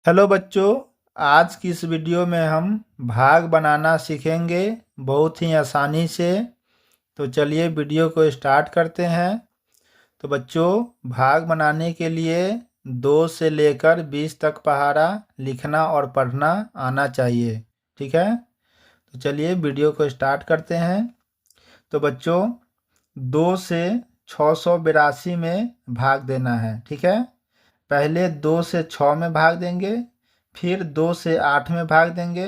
Hello बच्चों, आज की इस वीडियो में हम भाग बनाना सीखेंगे बहुत ही आसानी से। तो चलिए वीडियो को स्टार्ट करते हैं। तो बच्चों, भाग बनाने के लिए 2 से लेकर 20 तक पहाड़ा लिखना और पढ़ना आना चाहिए। ठीक है, तो चलिए वीडियो को स्टार्ट करते हैं। तो बच्चों, 2 से 682 में भाग देना है। ठीक है, पहले 2 से 6 में भाग देंगे, फिर 2 से 8 में भाग देंगे,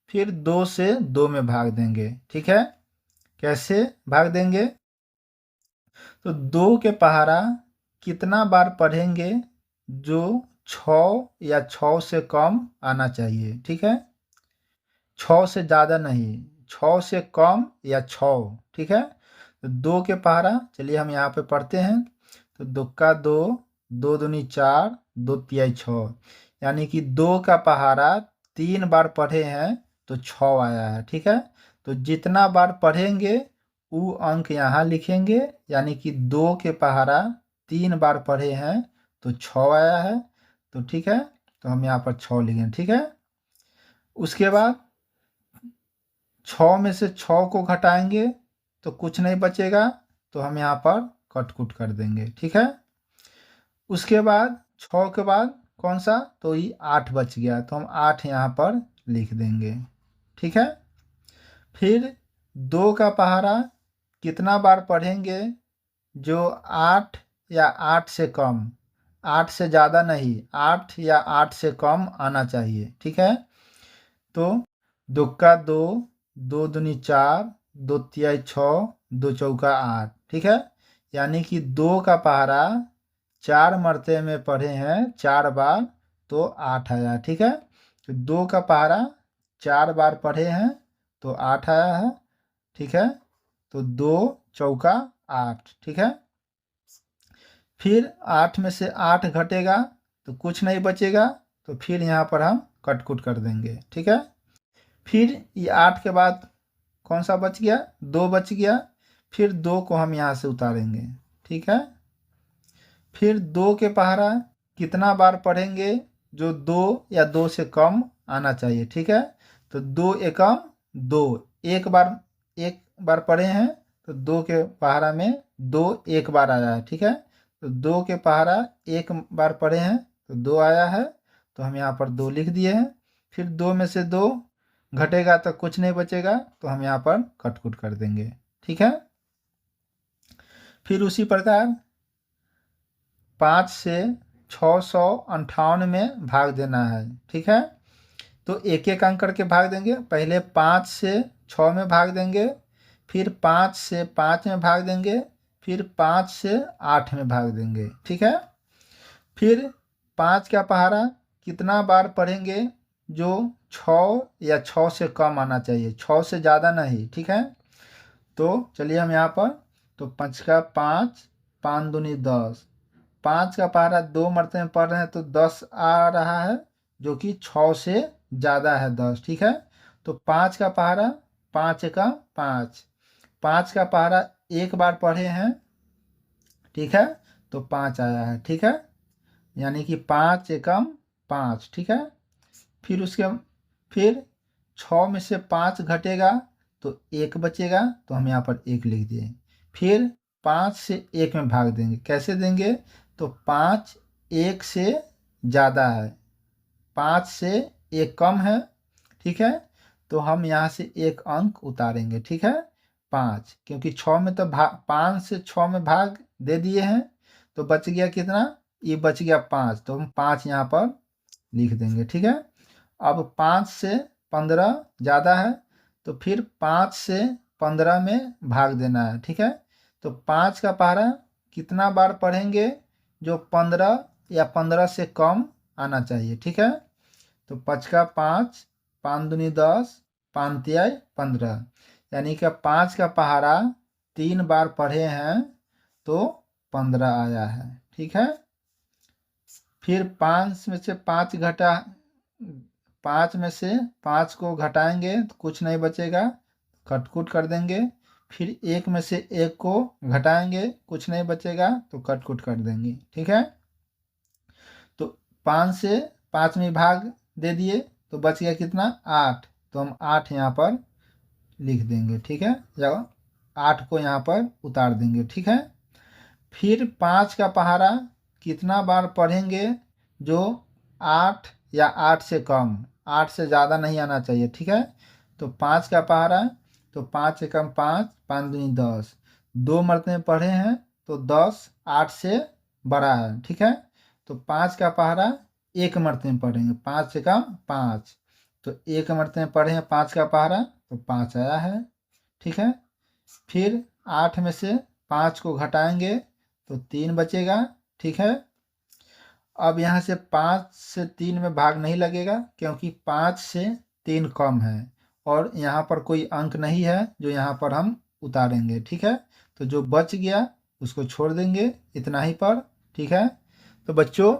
फिर 2 से 2 में भाग देंगे। ठीक है, कैसे भाग देंगे? तो 2 के पहाड़ा कितना बार पढ़ेंगे जो 6 या 6 से कम आना चाहिए। ठीक है, 6 से ज़्यादा नहीं, 6 से कम या 6। ठीक है, तो 2 के पहाड़ा चलिए हम यहाँ पे पढ़ते हैं। तो 2 का 2, 2 दूनी 4, 2 तिहाई 6, यानी कि 2 का पहाड़ा 3 बार पढ़े हैं तो 6 आया है। ठीक है, तो जितना बार पढ़ेंगे वो अंक यहाँ लिखेंगे, यानी कि 2 के पहाड़ा 3 बार पढ़े हैं तो 6 आया है। तो ठीक है, तो हम यहाँ पर 6 लिखेंगे। ठीक है, उसके बाद 6 में से 6 को घटाएंगे तो कुछ नहीं बचेगा, तो हम यहाँ पर कट-कुट कर देंगे। ठीक है, उसके बाद 6 के बाद कौन सा, तो ये 8 बच गया, तो हम 8 यहाँ पर लिख देंगे। ठीक है, फिर 2 का पहाड़ा कितना बार पढ़ेंगे जो 8 या 8 से कम, 8 से ज़्यादा नहीं, 8 या 8 से कम आना चाहिए। ठीक है, तो 2 का 2, 2 दूनी 4, 2 तिहाई 6, 2 चौका 8। ठीक है, यानी कि 2 का पहाड़ा 4 मरते में पढ़े हैं 4 बार तो 8 आया। ठीक है, तो 2 का पहाड़ा 4 बार पढ़े हैं तो 8 आया है। ठीक है, तो 2 चौका 8। ठीक है, फिर 8 में से 8 घटेगा तो कुछ नहीं बचेगा, तो फिर यहाँ पर हम कट-कुट कर देंगे। ठीक है, फिर ये 8 के बाद कौन सा बच गया, 2 बच गया, फिर 2 को हम यहाँ से उतारेंगे। ठीक है, फिर 2 के पहाड़ा कितना बार पढ़ेंगे जो 2 या 2 से कम आना चाहिए। ठीक है, तो 2 एकम 2, एक बार पढ़े हैं तो 2 के पहाड़ा में 2 एक बार आया है। ठीक है, तो 2 के पहाड़ा एक बार पढ़े हैं तो 2 आया है, तो हम यहाँ पर 2 लिख दिए हैं। फिर 2 में से 2 घटेगा तो कुछ नहीं बचेगा, तो हम यहाँ पर कट-कुट कर देंगे। ठीक है, फिर उसी प्रकार 5 से 658 में भाग देना है। ठीक है, तो एक एक अंक करके भाग देंगे। पहले 5 से 6 में भाग देंगे, फिर 5 से 5 में भाग देंगे, फिर 5 से 8 में भाग देंगे। ठीक है, फिर 5 का पहाड़ा कितना बार पढ़ेंगे जो 6 या 6 से कम आना चाहिए, 6 से ज़्यादा नहीं। ठीक है, तो चलिए हम यहाँ पर, तो 5 का 5, 5 दूनी 10, 5 का पहाड़ा 2 मरते में पढ़ रहे हैं तो 10 आ रहा है, जो कि 6 से ज़्यादा है 10। ठीक है, तो 5 का पहाड़ा 5 का 5, 5 का पहाड़ा एक बार पढ़े हैं। ठीक है, तो 5 आया है। ठीक है, यानी कि 5 एकम 5। ठीक है, फिर उसके फिर 6 में से 5 घटेगा तो 1 बचेगा, तो हम यहाँ पर 1 लिख दिए। फिर 5 से 1 में भाग देंगे। कैसे देंगे, तो 5 1 से ज़्यादा है, 5 से 1 कम है। ठीक है, तो हम यहाँ से 1 अंक उतारेंगे। ठीक है, 5, क्योंकि 6 में तो 5 से 6 में भाग दे दिए हैं, तो बच गया कितना, ये बच गया 5, तो हम 5 यहाँ पर लिख देंगे। ठीक है, अब 5 से 15 ज़्यादा है, तो फिर 5 से 15 में भाग देना है। ठीक है, तो 5 का पहाड़ा कितना बार पढ़ेंगे जो 15 या 15 से कम आना चाहिए। ठीक है, तो 5 का 5, 5 दूनी 10, 5 तिहाई 15, यानी कि 5 का पहाड़ा 3 बार पढ़े हैं तो 15 आया है। ठीक है, फिर 5 में से 5 घटा, 5 में से 5 को घटाएंगे तो कुछ नहीं बचेगा, कट-कुट कर देंगे। फिर 1 में से 1 को घटाएंगे, कुछ नहीं बचेगा तो कट-कुट कर देंगे। ठीक है, तो 5 से 5 में भाग दे दिए तो बच गया कितना 8, तो हम 8 यहाँ पर लिख देंगे, ठीक है, या 8 को यहाँ पर उतार देंगे, ठीक है। फिर 5 का पहाड़ा कितना बार पढ़ेंगे जो 8 या 8 से कम, 8 से ज़्यादा नहीं आना चाहिए, ठीक है। तो 5 का पहाड़ा, तो 5 से कम 5, 5 दूनी 10, 2 मरतबे पढ़े हैं तो 10 8 से बड़ा है, ठीक है। तो 5 का पहाड़ा 1 मरतबे पढ़ेंगे, 5 से कम 5, तो 1 मरतबे पढ़े हैं 5 का पहाड़ा तो 5 आया है, ठीक है। फिर 8 में से 5 को घटाएंगे तो 3 बचेगा, ठीक है। अब यहाँ से 5 से 3 में भाग नहीं लगेगा क्योंकि 5 से 3 कम है और यहाँ पर कोई अंक नहीं है जो यहाँ पर हम उतारेंगे, ठीक है। तो जो बच गया उसको छोड़ देंगे इतना ही पर, ठीक है। तो बच्चों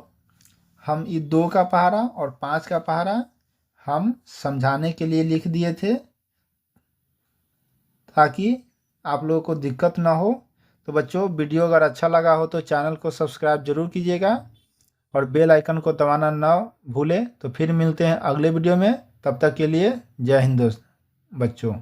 हम ये 2 का पहाड़ा और 5 का पहाड़ा हम समझाने के लिए लिख दिए थे ताकि आप लोगों को दिक्कत ना हो। तो बच्चों वीडियो अगर अच्छा लगा हो तो चैनल को सब्सक्राइब जरूर कीजिएगा और बेल आइकन को दबाना ना भूलें। तो फिर मिलते हैं अगले वीडियो में, तब तक के लिए जय हिंद दोस्त बच्चों।